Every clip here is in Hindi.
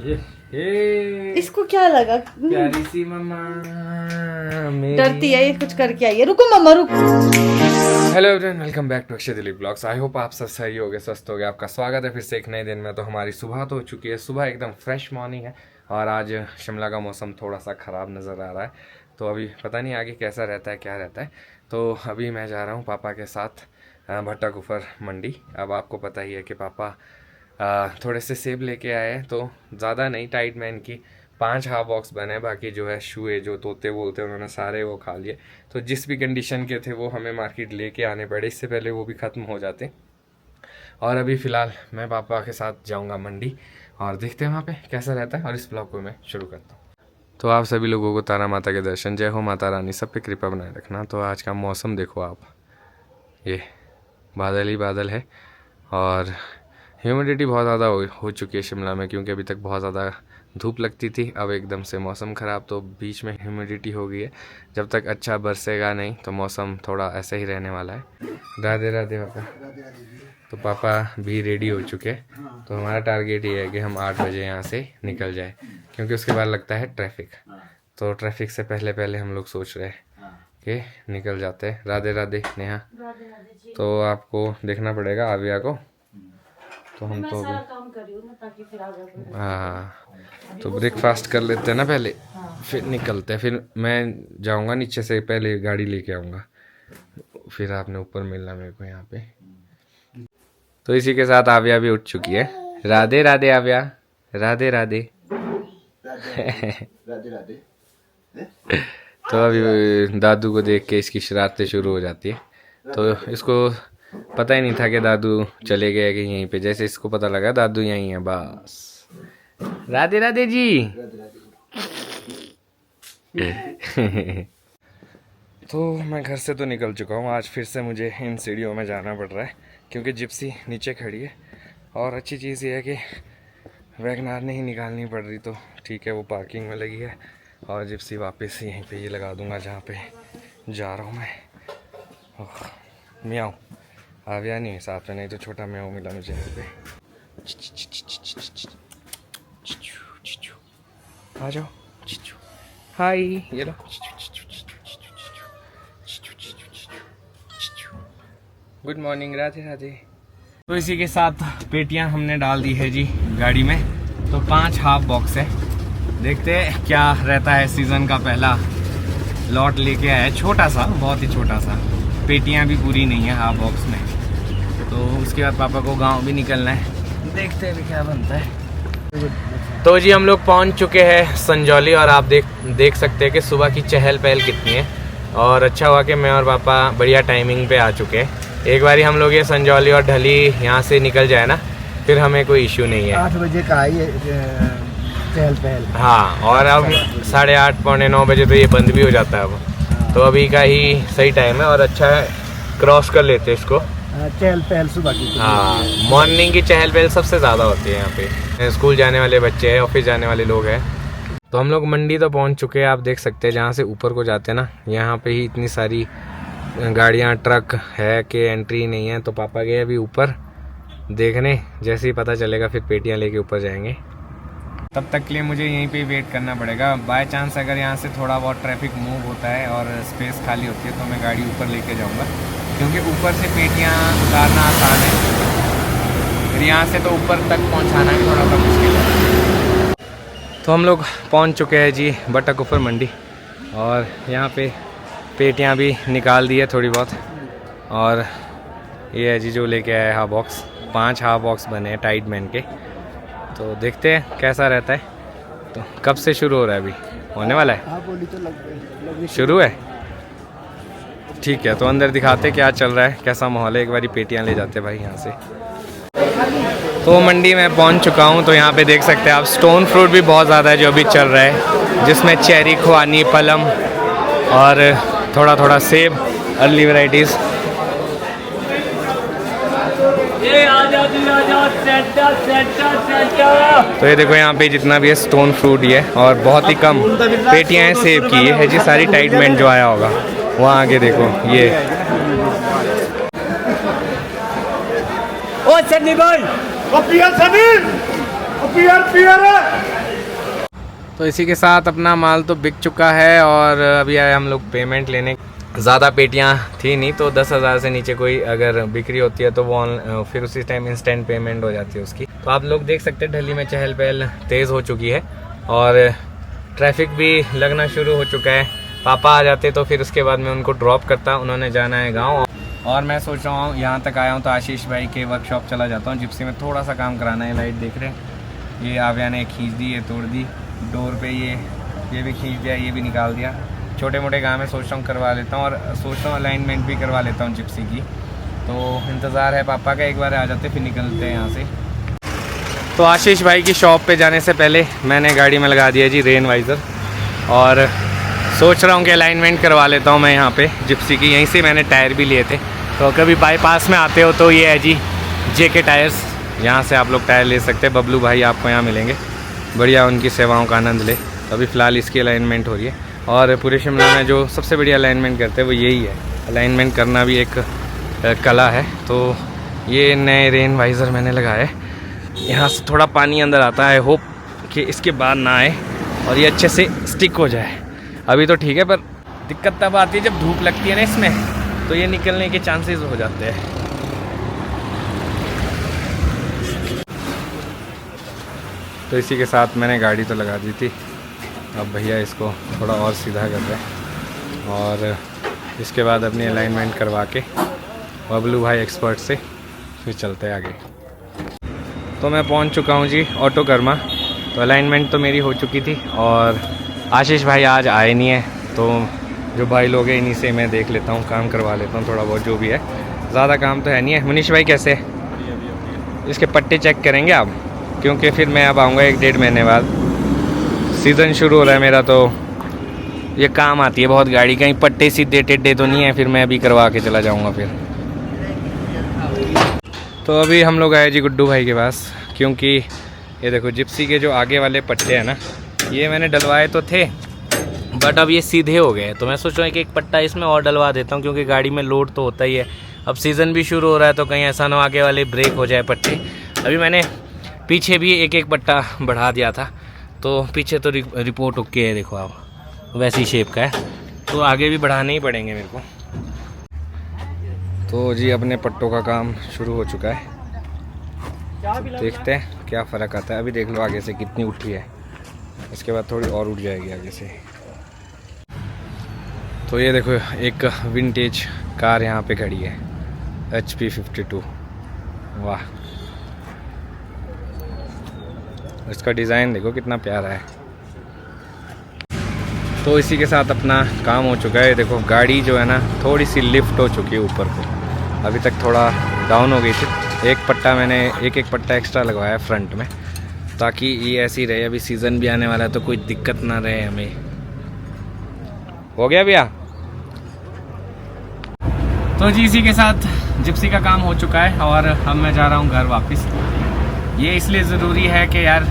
इसको क्या लगा? प्यारी सी मम्मा डरती है ये, कुछ करके आई है। रुको मम्मा रुक। Hello everyone, welcome back to Akshay Dilip blogs. I hope आप सब सही होगे, स्वस्थ होगे। आपका स्वागत है फिर से एक नए दिन में। तो हमारी सुबह तो हो चुकी है, सुबह एकदम फ्रेश मॉर्निंग है और आज शिमला का मौसम थोड़ा सा ख़राब नज़र आ रहा है। तो अभी पता नहीं आगे कैसा रहता है, क्या रहता है। तो अभी मैं जा रहा हूँ पापा के साथ भट्टाकुफर मंडी। अब आपको पता ही है कि पापा थोड़े से सेब लेके आए हैं, तो ज़्यादा नहीं, टाइट मैन की 5 हाफ बॉक्स बने, बाकी जो है शुए जो तोते बोलते हैं उन्होंने सारे वो खा लिए। तो जिस भी कंडीशन के थे वो हमें मार्केट लेके आने पड़े, इससे पहले वो भी ख़त्म हो जाते। और अभी फ़िलहाल मैं पापा के साथ जाऊंगा मंडी और देखते हैं वहाँ पे कैसा रहता है। और इस ब्लॉग को मैं शुरू करता हूँ। तो आप सभी लोगों को तारा माता के दर्शन, जय हो माता रानी, सब पे कृपा बनाए रखना। तो आज का मौसम देखो आप, ये बादल ही बादल है और ह्यूमिडिटी बहुत ज़्यादा हो चुकी है शिमला में, क्योंकि अभी तक बहुत ज़्यादा धूप लगती थी। अब एकदम से मौसम ख़राब, तो बीच में ह्यूमिडिटी हो गई है। जब तक अच्छा बरसेगा नहीं तो मौसम थोड़ा ऐसे ही रहने वाला है। राधे राधे पापा। तो पापा भी रेडी हो चुके हैं। तो हमारा टारगेट ये है कि हम 8 बजे यहाँ से निकल जाए, क्योंकि उसके बाद लगता है ट्रैफिक। तो ट्रैफिक से पहले हम लोग सोच रहे हैं कि निकल जाते हैं। राधे राधे नेहा। तो आपको देखना पड़ेगा आविया को, तो हम तो हाँ, तो ब्रेकफास्ट कर लेते हैं ना पहले, फिर निकलते हैं। फिर मैं जाऊंगा नीचे से, पहले गाड़ी लेके आऊँगा, फिर आपने ऊपर मिलना मेरे को यहाँ पे। तो इसी के साथ आविया भी उठ चुकी है। राधे राधे आविया, राधे राधे। तो अभी दादू को देख के इसकी शरारतें शुरू हो जाती है। तो इसको पता ही नहीं था कि दादू चले गए कि यहीं पे, जैसे इसको पता लगा दादू यहीं है बस। राधे राधे जी। तो मैं घर से तो निकल चुका हूँ। आज फिर से मुझे इन सीढ़ियों में जाना पड़ रहा है, क्योंकि जिप्सी नीचे खड़ी है। और अच्छी चीज़ ये है कि वैगनार नहीं निकालनी पड़ रही, तो ठीक है, वो पार्किंग में लगी है। और जिप्सी वापस यहीं पे ये लगा दूंगा जहाँ पे जा रहा हूँ मैं। म्याऊं आविया नहीं है साथ में, नहीं तो छोटा म्याऊं मिला मुझे यहाँ पे। आ जाओ, हाय, ये लो। Good morning, Radhe Radhe. तो इसी के साथ पेटियां हमने डाल दी है जी गाड़ी में। तो 5 हाफ बॉक्स है, देखते हैं क्या रहता है। सीज़न का पहला लॉट लेके आया है, छोटा सा, बहुत ही छोटा सा। पेटियां भी पूरी नहीं है हाफ बॉक्स में। तो उसके बाद पापा को गांव भी निकलना है, देखते हैं भी क्या बनता है। तो जी हम लोग पहुंच चुके हैं संजौली, और आप देख सकते हैं कि सुबह की चहल पहल कितनी है। और अच्छा हुआ कि मैं और पापा बढ़िया टाइमिंग पे आ चुके हैं। एक बारी हम लोग ये संजौली और ढली यहाँ से निकल जाए ना, फिर हमें कोई इश्यू नहीं है। 8 बजे का आई चहल पहल। हाँ, और अब 8:30 पौने 9 बजे तो ये बंद भी हो जाता है अब। तो अभी का ही सही टाइम है और अच्छा है, क्रॉस कर लेते हैं इसको। चहल पहल सुबह की। हाँ, मॉर्निंग की चहल पहल सबसे ज़्यादा होती है यहाँ पे। स्कूल जाने वाले बच्चे हैं, ऑफिस जाने वाले लोग हैं। तो हम लोग मंडी तो पहुँच चुके हैं। आप देख सकते हैं जहाँ से ऊपर को जाते हैं ना, यहाँ पे ही इतनी सारी गाड़ियाँ, ट्रक है कि एंट्री नहीं है। तो पापा गए अभी ऊपर देखने, जैसे ही पता चलेगा फिर पेटियाँ लेके ऊपर जाएंगे। तब तक के लिए मुझे यहीं पे वेट करना पड़ेगा। बाय चांस अगर यहाँ से थोड़ा बहुत ट्रैफिक मूव होता है और स्पेस खाली होती है तो मैं गाड़ी ऊपर लेके जाऊँगा, क्योंकि ऊपर से पेटियाँ उतारना आसान है, फिर यहाँ से तो ऊपर तक पहुँचाना भी थोड़ा सा मुश्किल है। तो हम लोग पहुँच चुके हैं जी भट्टाकुफर मंडी, और यहाँ पे पेटियाँ भी निकाल दी है थोड़ी बहुत। और ये है जी जो लेके आया हाफ बॉक्स, 5 हाफ बॉक्स बने हैं टाइट मैन के। तो देखते हैं कैसा रहता है। तो कब से शुरू हो रहा है? अभी होने वाला है, तो शुरू है। ठीक है, तो अंदर दिखाते क्या चल रहा है, कैसा माहौल है। एक बारी पेटियां ले जाते भाई यहाँ से। तो मंडी में पहुँच चुका हूँ। तो यहाँ पे देख सकते हैं आप, स्टोन फ्रूट भी बहुत ज़्यादा है जो अभी चल रहा है, जिसमें चेरी, खुआनी, पलम और थोड़ा थोड़ा सेब, अर्ली वैराइटीज़। तो ये देखो यहाँ पे जितना भी है स्टोन फ्रूट ही है, और बहुत ही कम पेटियाँ हैं सेब की। ये है जी सारी टाइटमेंट जो आया होगा। वहाँ आगे देखो ये। ओ सन्नी भाई, पियर समीर, पियर तो इसी के साथ अपना माल तो बिक चुका है और अभी आए हम लोग पेमेंट लेने। ज़्यादा पेटियां थी नहीं तो 10,000 से नीचे कोई अगर बिक्री होती है तो वो फिर उसी टाइम इंस्टेंट पेमेंट हो जाती है उसकी। तो आप लोग देख सकते हैं दिल्ली में चहल पहल तेज़ हो चुकी है और ट्रैफिक भी लगना शुरू हो चुका है। पापा आ जाते तो फिर उसके बाद मैं उनको ड्रॉप करता, उन्होंने जाना है गाँव और मैं सोच रहा हूँ यहाँ तक आया हूँ तो आशीष भाई के वर्कशॉप चला जाता हूँ। जिप्सी में थोड़ा सा काम कराना है। लाइट देख रहे हैं, ये आव्या ने खींच दी, ये तोड़ दी, डोर पे ये भी खींच दिया, ये भी निकाल दिया। छोटे मोटे काम है, सोच रहा हूँ करवा लेता हूँ और सोच रहा हूँ अलाइनमेंट भी करवा लेता हूँ जिप्सी की। तो इंतज़ार है पापा का, एक बार आ जाते फिर निकलते हैं यहाँ से। तो आशीष भाई की शॉप पे जाने से पहले मैंने गाड़ी में लगा दिया जी रेन वाइज़र और सोच रहा हूँ कि अलाइनमेंट करवा लेता हूँ मैं यहाँ पे जिप्सी की। यहीं से मैंने टायर भी लिए थे। तो कभी बाईपास में आते हो तो ये है जी JK टायर्स, यहाँ से आप लोग टायर ले सकते हैं। बबलू भाई आपको यहाँ मिलेंगे, बढ़िया उनकी सेवाओं का आनंद ले। तो अभी फ़िलहाल इसकी अलाइनमेंट हो रही है और पूरे शिमला में जो सबसे बढ़िया अलाइनमेंट करते हैं वो यही है। अलाइनमेंट करना भी एक कला है। तो ये नए रेन वाइज़र मैंने लगाए, यहाँ से थोड़ा पानी अंदर आता है, होप कि इसके बाद ना आए और ये अच्छे से स्टिक हो जाए। अभी तो ठीक है पर दिक्कत तब आती है जब धूप लगती है ना इसमें, तो ये निकलने के चांसेस हो जाते हैं। तो इसी के साथ मैंने गाड़ी तो लगा दी थी, अब भैया इसको थोड़ा और सीधा कर रहे हैं और इसके बाद अपनी अलाइनमेंट करवा के बबलू भाई एक्सपर्ट से फिर चलते हैं आगे। तो मैं पहुंच चुका हूं जी ऑटो कर्मा। तो अलाइनमेंट तो मेरी हो चुकी थी और आशीष भाई आज आए नहीं है, तो जो भाई लोग हैं इन्हीं से मैं देख लेता हूँ, काम करवा लेता हूँ थोड़ा बहुत जो भी है। ज़्यादा काम तो है नहीं है। मनीष भाई कैसे, इसके पट्टे चेक करेंगे आप, क्योंकि फिर मैं अब आऊँगा 1-1.5 महीने बाद। सीज़न शुरू हो रहा है मेरा, तो ये काम आती है बहुत गाड़ी। कहीं पट्टे सीधे टेढ़े तो नहीं है, फिर मैं अभी करवा के चला जाऊँगा फिर। तो अभी हम लोग आए जी गुड्डू भाई के पास, क्योंकि ये देखो जिप्सी के जो आगे वाले पट्टे हैं ना, ये मैंने डलवाए तो थे बट अब ये सीधे हो गए। तो मैं सोच रहा हूँ कि एक पट्टा इसमें और डलवा देता हूँ, क्योंकि गाड़ी में लोड तो होता ही है। अब सीज़न भी शुरू हो रहा है तो कहीं ऐसा ना हो आगे वाले ब्रेक हो जाए पट्टे। अभी मैंने पीछे भी एक पट्टा बढ़ा दिया था, तो पीछे तो रिपोर्ट ओके है, देखो आप वैसी शेप का है, तो आगे भी बढ़ाने ही पड़ेंगे मेरे को। तो जी अपने पट्टों का काम शुरू हो चुका है, तो देखते हैं क्या फ़र्क आता है। अभी देख लो आगे से कितनी उठी है, इसके बाद थोड़ी और उठ जाएगी आगे से। तो ये देखो एक विंटेज कार यहाँ पे खड़ी है, HP 52। वाह, इसका डिज़ाइन देखो कितना प्यारा है। तो इसी के साथ अपना काम हो चुका है। देखो गाड़ी जो है ना थोड़ी सी लिफ्ट हो चुकी है ऊपर को, अभी तक थोड़ा डाउन हो गई थी। एक पट्टा मैंने एक पट्टा एक्स्ट्रा लगवाया फ्रंट में, ताकि ये ऐसी रहे। अभी सीज़न भी आने वाला है तो कोई दिक्कत ना रहे हमें। हो गया भैया। तो जी इसी के साथ जिप्सी का काम हो चुका है और अब मैं जा रहा हूँ घर वापस। ये इसलिए ज़रूरी है कि यार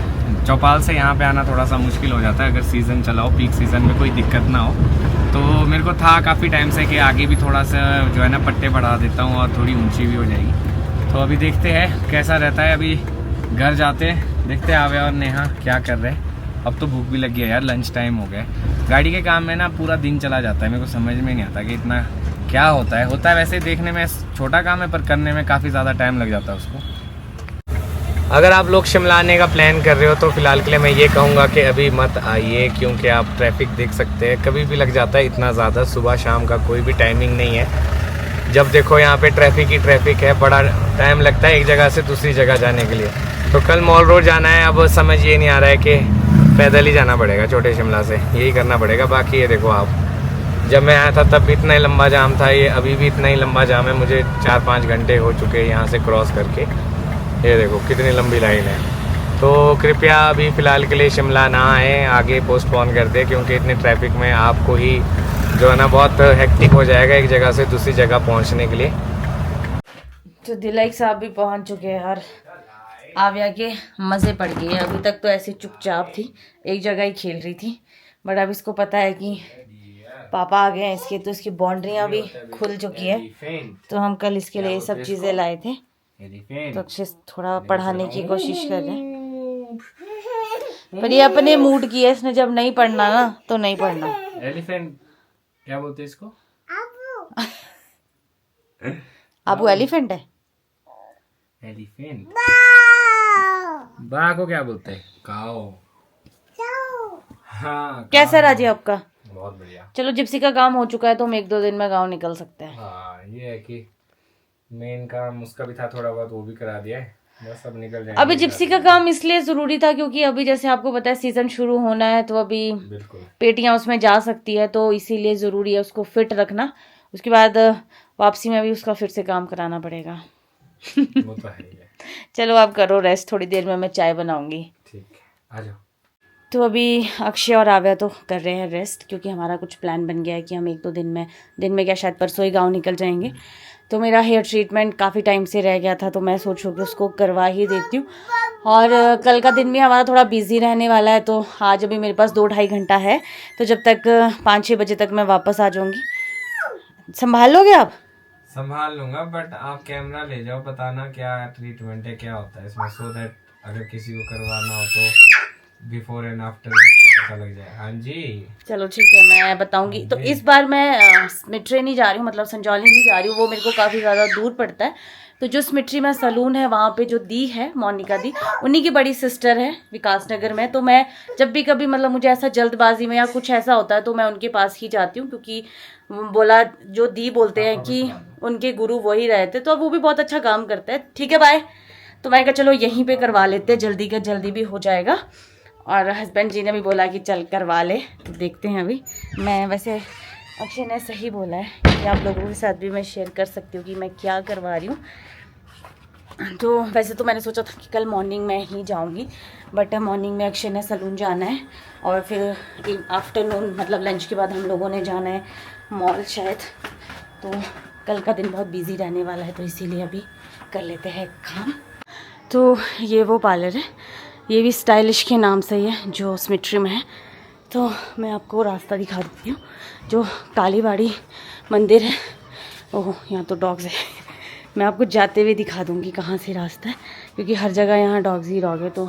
चौपाल से यहाँ पे आना थोड़ा सा मुश्किल हो जाता है अगर सीज़न चला हो, पीक सीज़न में कोई दिक्कत ना हो। तो मेरे को था काफ़ी टाइम से कि आगे भी थोड़ा सा जो है ना पट्टे बढ़ा देता हूँ और थोड़ी ऊंची भी हो जाएगी। तो अभी देखते हैं कैसा रहता है। अभी घर जाते हैं, देखते हैं आव्या और नेहा क्या कर रहे हैं। अब तो भूख भी लगी है यार, लंच टाइम हो गया। गाड़ी के काम में ना पूरा दिन चला जाता है, मेरे को समझ में नहीं आता कि इतना क्या होता है वैसे देखने में छोटा काम है पर करने में काफ़ी ज़्यादा टाइम लग जाता है उसको। अगर आप लोग शिमला आने का प्लान कर रहे हो तो फ़िलहाल के लिए मैं ये कहूँगा कि अभी मत आइए, क्योंकि आप ट्रैफिक देख सकते हैं कभी भी लग जाता है इतना ज़्यादा। सुबह शाम का कोई भी टाइमिंग नहीं है। जब देखो यहाँ पे ट्रैफिक ही ट्रैफिक है, बड़ा टाइम लगता है एक जगह से दूसरी जगह जाने के लिए। तो कल मॉल रोड जाना है, अब समझ ये नहीं आ रहा है कि पैदल ही जाना पड़ेगा छोटे शिमला से, यही करना पड़ेगा। बाकी ये देखो आप, जब मैं आया था तब भी इतना ही लंबा जाम था, ये अभी भी इतना ही लंबा जाम है। मुझे 4-5 घंटे हो चुके हैं यहाँ से क्रॉस करके। ये देखो कितनी लंबी लाइन है। तो कृपया अभी फ़िलहाल के लिए शिमला ना आए, आगे पोस्टपोन कर दे, क्योंकि इतने ट्रैफिक में आपको ही जो है ना बहुत हेक्टिक हो जाएगा एक जगह से दूसरी जगह पहुंचने के लिए। तो दिलाइक साहब भी पहुंच चुके हैं और आव्या के मज़े पड़ गए। अभी तक तो ऐसे चुपचाप थी, एक जगह ही खेल रही थी, बट अब इसको पता है कि पापा आ गए हैं इसके, तो इसकी बाउंड्रियाँ भी खुल चुकी है। तो हम कल इसके लिए सब चीज़ें लाए थे, तो अक्षय थोड़ा पढ़ाने की कोशिश कर रहे हैं। पर ये अपने मूड की है, इसने जब नहीं पढ़ना ना तो नहीं पढ़ना। एलिफेंट क्या बोलते हैं इसको? आबू एलिफेंट है। एलिफेंट। बा को क्या बोलते हैं? काओ। हाँ, कैसा राजी आपका? बहुत बढ़िया। चलो जिप्सी का काम हो चुका है तो हम 1-2 दिन में गाँव निकल सकते हैं। हाँ, ये है कि मेन काम उसका भी था थोड़ा बहुत, वो भी करा दिया है, बस अब निकल जाएंगे। अभी जिप्सी का काम इसलिए जरूरी था क्योंकि अभी जैसे आपको पता है सीजन शुरू होना है, तो अभी बिल्कुल पेटियां उसमें जा सकती है, तो इसीलिए जरूरी है उसको फिट रखना। उसके बाद वापसी में भी उसका फिर से काम कराना पड़ेगा। वो तो है ही है। चलो आप करो रेस्ट, थोड़ी देर में मैं चाय बनाऊंगी। ठीक है, आ जाओ। तो अभी अक्षय और आव्या तो कर रहे हैं रेस्ट, क्योंकि हमारा कुछ प्लान बन गया है कि हम 1-2 दिन में क्या शायद परसों ही गाँव निकल जाएंगे। तो मेरा हेयर ट्रीटमेंट काफ़ी टाइम से रह गया था, तो मैं सोचूँ कि उसको करवा ही देती हूँ। और कल का दिन भी हमारा थोड़ा बिजी रहने वाला है, तो आज अभी मेरे पास 2-2.5 घंटा है, तो जब तक 5-6 बजे तक मैं वापस आ जाऊँगी। संभाल लोगे आप? संभाल लूंगा, बट आप कैमरा ले जाओ, बताना क्या ट्रीटमेंट है, क्या होता है इसमें, सो दैट अगर किसी को करवाना हो तो बिफोर एंड आफ्टर पता लग जाए। हाँ जी, चलो ठीक है, मैं बताऊंगी। तो इस बार मैं स्मिट्री नहीं जा रही हूँ, मतलब संजौली नहीं जा रही हूँ, वो मेरे को काफ़ी ज़्यादा दूर पड़ता है। तो जो स्मिट्री में सलून है वहाँ पे जो दी है, मोनिका दी, उन्हीं की बड़ी सिस्टर है विकास नगर में। तो मैं जब भी कभी मतलब मुझे ऐसा जल्दबाजी में या कुछ ऐसा होता है तो मैं उनके पास ही जाती हूँ, क्योंकि बोला जो दी बोलते हैं कि उनके गुरु वही रहते, तो अब वो भी बहुत अच्छा काम करते हैं। ठीक है बाय। तो मैं कहा चलो यहीं पे करवा लेते हैं, जल्दी का जल्दी भी हो जाएगा। और हस्बैंड जी ने भी बोला कि चल करवा ले, तो देखते हैं अभी। मैं वैसे अक्षय ने सही बोला है कि आप लोगों के साथ भी मैं शेयर कर सकती हूँ कि मैं क्या करवा रही हूँ। तो वैसे तो मैंने सोचा था कि कल मॉर्निंग में ही जाऊँगी, बट मॉर्निंग में अक्षय ने सलून जाना है और फिर आफ्टरनून मतलब लंच के बाद हम लोगों ने जाना है मॉल शायद। तो कल का दिन बहुत बिजी रहने वाला है, तो इसीलिए अभी कर लेते हैं काम। तो ये वो पार्लर है, ये भी स्टाइलिश के नाम से ही है जो स्मिट्री में है। तो मैं आपको रास्ता दिखा देती हूँ, जो कालीबाड़ी मंदिर है। ओह, यहाँ तो डॉग्स है। मैं आपको जाते हुए दिखा दूँगी कहाँ से रास्ता है, क्योंकि हर जगह यहाँ डॉग्स ही डॉग है, तो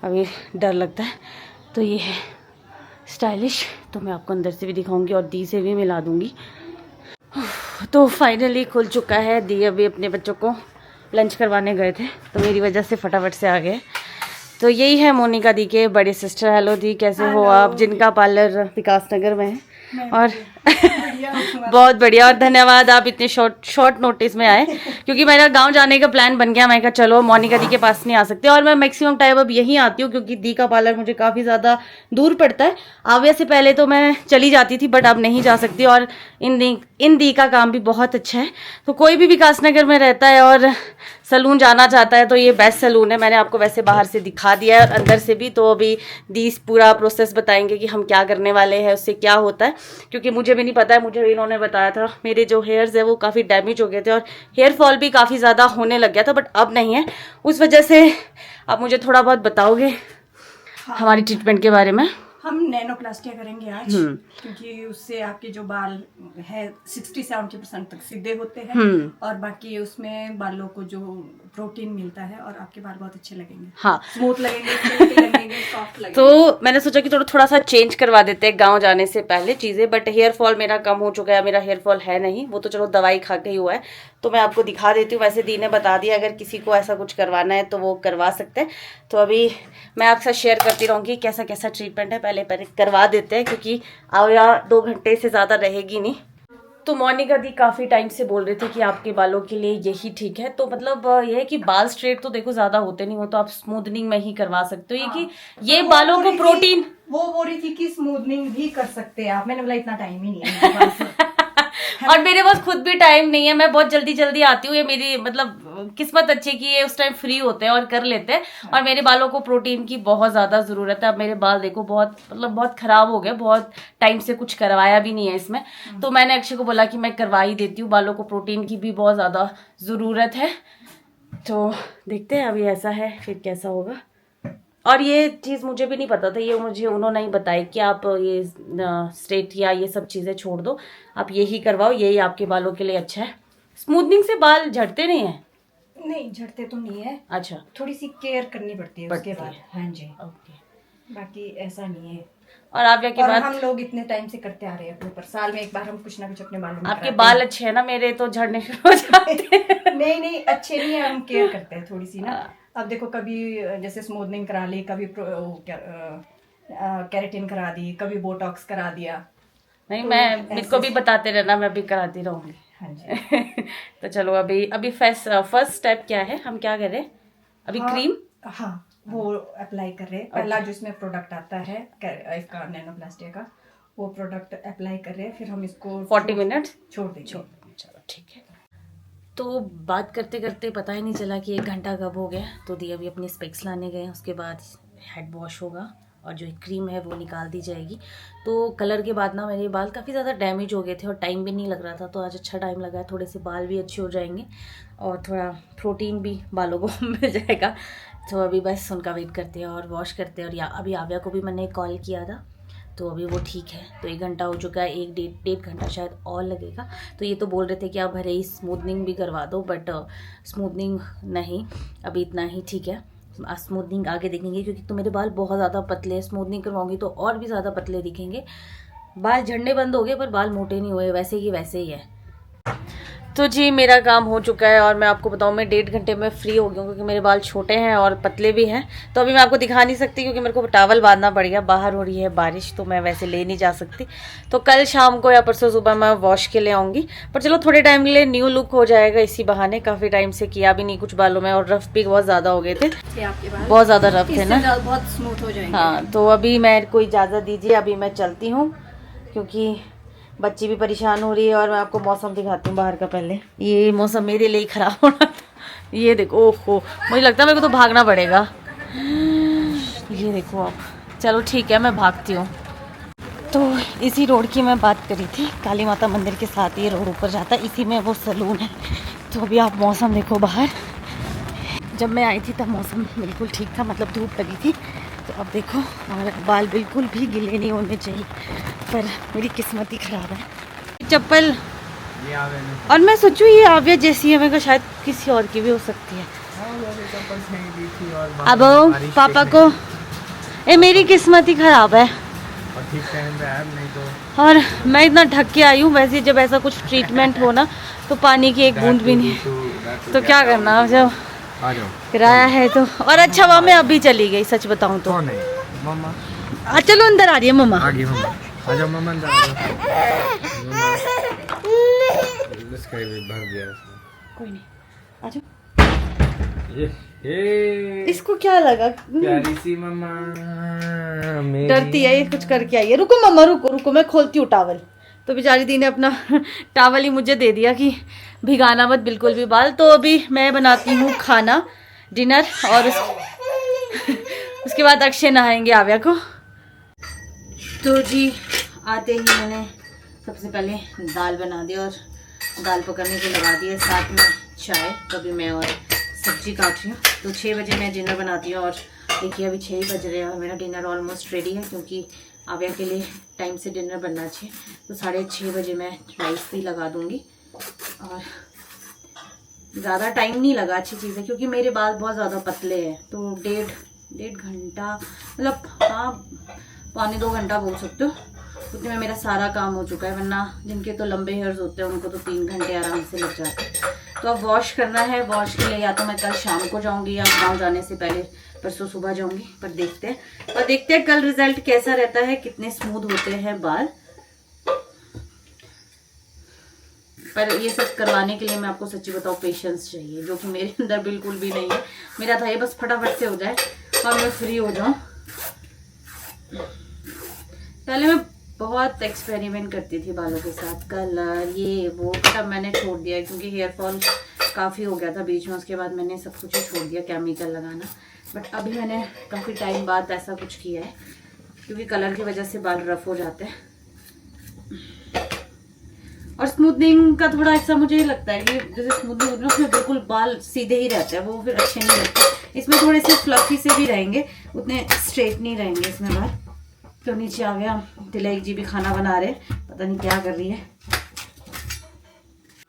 अभी डर लगता है। तो ये है स्टाइलिश, तो मैं आपको अंदर से भी दिखाऊंगी और दी से भी मिला दूँगी। तो फाइनली खुल चुका है। दी अभी अपने बच्चों को लंच करवाने गए थे, तो मेरी वजह से फटाफट से आ गए। तो यही है मोनिका दी के बड़े सिस्टर। हेलो दी, कैसे हो आप? जिनका पार्लर विकास नगर में है। और बहुत बढ़िया, और धन्यवाद आप इतने शॉर्ट नोटिस में आए, क्योंकि मेरा गांव जाने का प्लान बन गया। मैं कहा चलो मोनिका दी के पास नहीं आ सकते, और मैं मैक्सिमम टाइम अब यहीं आती हूँ क्योंकि दी का पार्लर मुझे काफ़ी ज़्यादा दूर पड़ता है। आव्या से पहले तो मैं चली जाती थी, बट अब नहीं जा सकती। और इन दी का काम भी बहुत अच्छा है, तो कोई भी विकास नगर में रहता है और सलून जाना चाहता है तो ये बेस्ट सलून है। मैंने आपको वैसे बाहर से दिखा दिया है और अंदर से भी, तो अभी दी पूरा प्रोसेस बताएंगे कि हम क्या करने वाले हैं, उससे क्या होता है, क्योंकि मुझे भी नहीं पता है। मुझे इन्होंने बताया था, मेरे जो हेयर्स है वो काफ़ी डैमेज हो गए थे और हेयर फॉल भी काफ़ी ज़्यादा होने लग गया था, बट अब नहीं है। उस वजह से आप मुझे थोड़ा बहुत बताओगे हमारी ट्रीटमेंट के बारे में? हम नैनोप्लास्टिया करेंगे आज, क्योंकि उससे आपके जो बाल है 60-70% तक सीधे होते हैं, और बाकी उसमें बालों को जो प्रोटीन मिलता है और आपके बाल बहुत अच्छे लगेंगे। हाँ, स्मूथ लगेंगे, सिल्की लगेंगे, सॉफ्ट लगेंगे। तो मैंने सोचा कि थोड़ा सा चेंज करवा देते हैं गांव जाने से पहले चीज़ें, बट हेयर फॉल मेरा कम हो चुका है। मेरा हेयर फॉल है नहीं, वो तो चलो दवाई खा के ही हुआ है। तो मैं आपको दिखा देती हूँ। वैसे दी ने बता दिया अगर किसी को ऐसा कुछ करवाना है तो वो करवा सकते हैं। तो अभी मैं आपसे शेयर करती रहूँगी कैसा कैसा ट्रीटमेंट है। पहले करवा देते हैं, क्योंकि आव्या 2 घंटे से ज़्यादा रहेगी नहीं। तो मोनिका दी काफ़ी टाइम से बोल रहे थे कि आपके बालों के लिए यही ठीक है। तो मतलब ये है कि बाल स्ट्रेट तो देखो ज़्यादा होते नहीं हो, तो आप स्मूथनिंग में ही करवा सकते हो। ये कि ये बालों को प्रोटीन, वो बोल रही थी कि स्मूथनिंग भी कर सकते हैं आप। मैंने बोला इतना टाइम ही नहीं है मेरे पास। और मेरे पास खुद भी टाइम नहीं है, मैं बहुत जल्दी जल्दी आती हूँ। ये मेरी मतलब किस्मत अच्छी कि ये उस टाइम फ्री होते हैं और कर लेते हैं। और मेरे बालों को प्रोटीन की बहुत ज़्यादा ज़रूरत है। अब मेरे बाल देखो बहुत ख़राब हो गए, बहुत टाइम से कुछ करवाया भी नहीं है इसमें। तो मैंने अक्षय को बोला कि मैं करवा ही देती हूँ, बालों को प्रोटीन की भी बहुत ज़्यादा ज़रूरत है। तो देखते हैं अभी ऐसा है, फिर कैसा होगा। और ये चीज़ मुझे भी नहीं पता था, ये मुझे उन्होंने ही बताया कि आप ये स्ट्रेट या ये सब चीज़ें छोड़ दो, आप यही करवाओ, यही आपके बालों के लिए अच्छा है। स्मूथनिंग से बाल झड़ते नहीं हैं? नहीं, झड़ते तो नहीं है। अच्छा, थोड़ी सी केयर करनी पड़ती है उसके बाद। हाँ जी। ओके। बाकी ऐसा नहीं है। और आव्या की और बात, हम लोग इतने टाइम से करते आ रहे हैं अपने ऊपर, साल में एक बार हम कुछ ना कुछ अपने बालों में आपके कराते बाल अच्छे हैं ना, मेरे तो झड़ने शुरू हो जाते हैं। हैं। नहीं अच्छे नहीं है, हम केयर करते हैं थोड़ी सी ना। अब देखो कभी जैसे स्मूथनिंग करा ली, कभी केराटिन करा दी, कभी बोटॉक्स करा दिया। नहीं तो मैं, मेरे को ऐसे- भी बताते रहना, मैं भी कराती रहूंगी। हाँ जी। तो चलो अभी फर्स्ट स्टेप क्या है, हम क्या करें अभी? हाँ, क्रीम, हाँ वो अप्लाई कर रहे हैं। पहला जो इसमें प्रोडक्ट आता है इसका नैनोप्लास्टिक का, वो प्रोडक्ट अप्लाई कर रहे हैं, फिर हम इसको 40 मिनट छोड़ देंगे। चलो ठीक है। तो बात करते करते पता ही नहीं चला कि 1 घंटा कब हो गया। तो दी अभी अपनी स्पेक्स लाने गए, उसके बाद हेड वॉश होगा और जो क्रीम है वो निकाल दी जाएगी। तो कलर के बाद ना मेरे बाल काफ़ी ज़्यादा डैमेज हो गए थे और टाइम भी नहीं लग रहा था, तो आज अच्छा टाइम लगा है, थोड़े से बाल भी अच्छे हो जाएंगे और थोड़ा प्रोटीन भी बालों को मिल जाएगा। तो अभी बस उनका वेट करते हैं और वॉश करते हैं। और अभी आव्या को भी मैंने कॉल किया था, तो अभी वो ठीक है। तो 1 घंटा हो चुका है, 1 डेढ़ घंटा शायद और लगेगा। तो ये तो बोल रहे थे कि आप भले ही स्मूथनिंग भी करवा दो, बट स्मूथनिंग नहीं, अभी इतना ही ठीक है। स्मूथनिंग आगे देखेंगे, क्योंकि तो मेरे बाल बहुत ज़्यादा पतले हैं, स्मूथनिंग करवाऊंगी तो और भी ज़्यादा पतले दिखेंगे। बाल झड़ने बंद हो गए पर बाल मोटे नहीं हुए, वैसे ही वैसे ही है। तो जी मेरा काम हो चुका है और मैं आपको बताऊं, मैं 1.5 घंटे में फ्री हो गई हूँ, क्योंकि मेरे बाल छोटे हैं और पतले भी हैं। तो अभी मैं आपको दिखा नहीं सकती क्योंकि मेरे को टॉवल बांधना पड़ेगा, बाहर हो रही है बारिश, तो मैं वैसे ले नहीं जा सकती। तो कल शाम को या परसों सुबह मैं वॉश के लिए आऊँगी। पर चलो थोड़े टाइम के लिए न्यू लुक हो जाएगा इसी बहाने, काफ़ी टाइम से किया भी नहीं कुछ बालों में, और रफ भी बहुत ज़्यादा हो गए थे, आपके बाल बहुत ज़्यादा रफ थे ना। बहुत स्मूथ हो जाएंगे। हाँ, तो अभी मैं को इजाज़त दीजिए, अभी मैं चलती हूँ क्योंकि बच्ची भी परेशान हो रही है। और मैं आपको मौसम दिखाती हूँ बाहर का। पहले ये मौसम मेरे लिए ही खराब हो रहा था, ये देखो, ओहो मुझे लगता है मेरे को तो भागना पड़ेगा। ये देखो आप, चलो ठीक है मैं भागती हूँ। तो इसी रोड की मैं बात करी थी, काली माता मंदिर के साथ ये रोड ऊपर जाता है, इसी में वो सैलून है। तो अभी आप मौसम देखो बाहर, जब मैं आई थी तब मौसम बिल्कुल ठीक था, मतलब धूप लगी थी। तो अब देखो, और बाल बिल्कुल भी गीले नहीं होने चाहिए, पर मेरी किस्मत ही ख़राब है। चप्पल, और मैं सोचूं ये आव्या जैसी है, मेरे को शायद किसी और की भी हो सकती है। अब पापा को, मेरी किस्मत ही ख़राब है। ठीक टाइम पे है, नहीं और मैं इतना ढक के आई हूँ, वैसे जब ऐसा कुछ ट्रीटमेंट हो ना तो पानी की एक बूंद भी नहीं, तो क्या करना जब आ जाओ किराया है तो। और अच्छा वहाँ मैं अभी चली गई, सच बताऊँ तो। कौन है मम्मा? चलो अंदर आ रही है मम्मा। आ गई मम्मा, आ जाओ मम्मा अंदर आ जाओ। इसका भी भर दिया इसने। कोई नहीं, आ जाओ। ये इसको क्या लगा? प्यारी सी मम्मा मेरी। डरती है ये, कुछ करके आई है। रुको मम्मा, रुको रुको, मैं खोलती हूँ टॉवल। तो बेचारी दी ने अपना टॉवल ही मुझे दे दिया कि भिगाना मत बिल्कुल भी बाल। तो अभी मैं बनाती हूँ खाना, डिनर, और उसके बाद अक्षय नहाएंगे आव्या को। तो जी आते ही मैंने सबसे पहले दाल बना दी और दाल पकड़ने को लगा दिया, साथ में चाय। कभी मैं और सब्जी काट रही हूँ। तो 6 बजे मैं डिनर बनाती हूँ और देखिए अभी 6 ही बज रहे हैं और मेरा डिनर ऑलमोस्ट रेडी है, क्योंकि आव्या के लिए टाइम से डिनर बनना चाहिए। तो 6:30 बजे मैं राइस भी लगा दूँगी। और ज़्यादा टाइम नहीं लगा, अच्छी चीज़ है, क्योंकि मेरे बाल बहुत ज़्यादा पतले हैं। तो डेढ़ घंटा, मतलब हाँ 1.25-2 घंटा बोल सकते हो, उतने में मेरा सारा काम हो चुका है। वरना जिनके तो लंबे हेयर्स होते हैं उनको तो 3 घंटे आराम से लग जाते हैं। तो अब वॉश करना है, वॉश के लिए या तो मैं कल शाम को जाऊंगी या गाँव जाने से पहले परसों सुबह जाऊंगी। पर देखते हैं कल रिजल्ट कैसा रहता है, कितने स्मूथ होते हैं बाल। पर ये सब करवाने के लिए मैं आपको सच्ची बताऊँ पेशेंस चाहिए, जो कि मेरे अंदर बिल्कुल भी नहीं है। मेरा था ये बस फटाफट से हो जाए और मैं फ्री हो जाऊँ। पहले मैं बहुत एक्सपेरिमेंट करती थी बालों के साथ, कलर ये वो, तब मैंने छोड़ दिया क्योंकि हेयर फॉल काफ़ी हो गया था बीच में। उसके बाद मैंने सब कुछ ही छोड़ दिया, केमिकल लगाना। बट अभी मैंने काफ़ी टाइम बाद ऐसा कुछ किया है, क्योंकि कलर की वजह से बाल रफ हो जाते हैं। और स्मूथनिंग का थोड़ा ऐसा मुझे लगता है कि जैसे स्मूथनिंग होती है उसमें बिल्कुल बाल सीधे ही रहते हैं, वो फिर अच्छे नहीं लगते। इसमें थोड़े से फ्लफी से भी रहेंगे, उतने स्ट्रेट नहीं रहेंगे इसमें बाल। तो नीचे आ गया, तिलक जी भी खाना बना रहे, पता नहीं क्या कर रही है।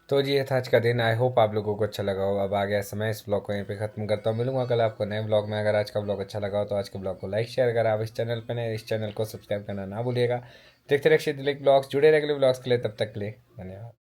तो जी ये था आज का दिन। आई होप आप लोगों को अच्छा लगा हो। अब आ गया समय इस ब्लॉग को यहीं पे ख़त्म करता हूँ। मिलूंगा कल आपको नए ब्लॉग में। अगर आज का ब्लॉग अच्छा लगा हो तो आज के ब्लॉग को लाइक शेयर, अगर आप इस चैनल पर नए इस चैनल को सब्सक्राइब करना ना भूलिएगा। देखते रहिए अक्षय दिलीप ब्लॉग्स, जुड़े रहिए अगले ब्लॉग्स के लिए। तब तक के लिए धन्यवाद।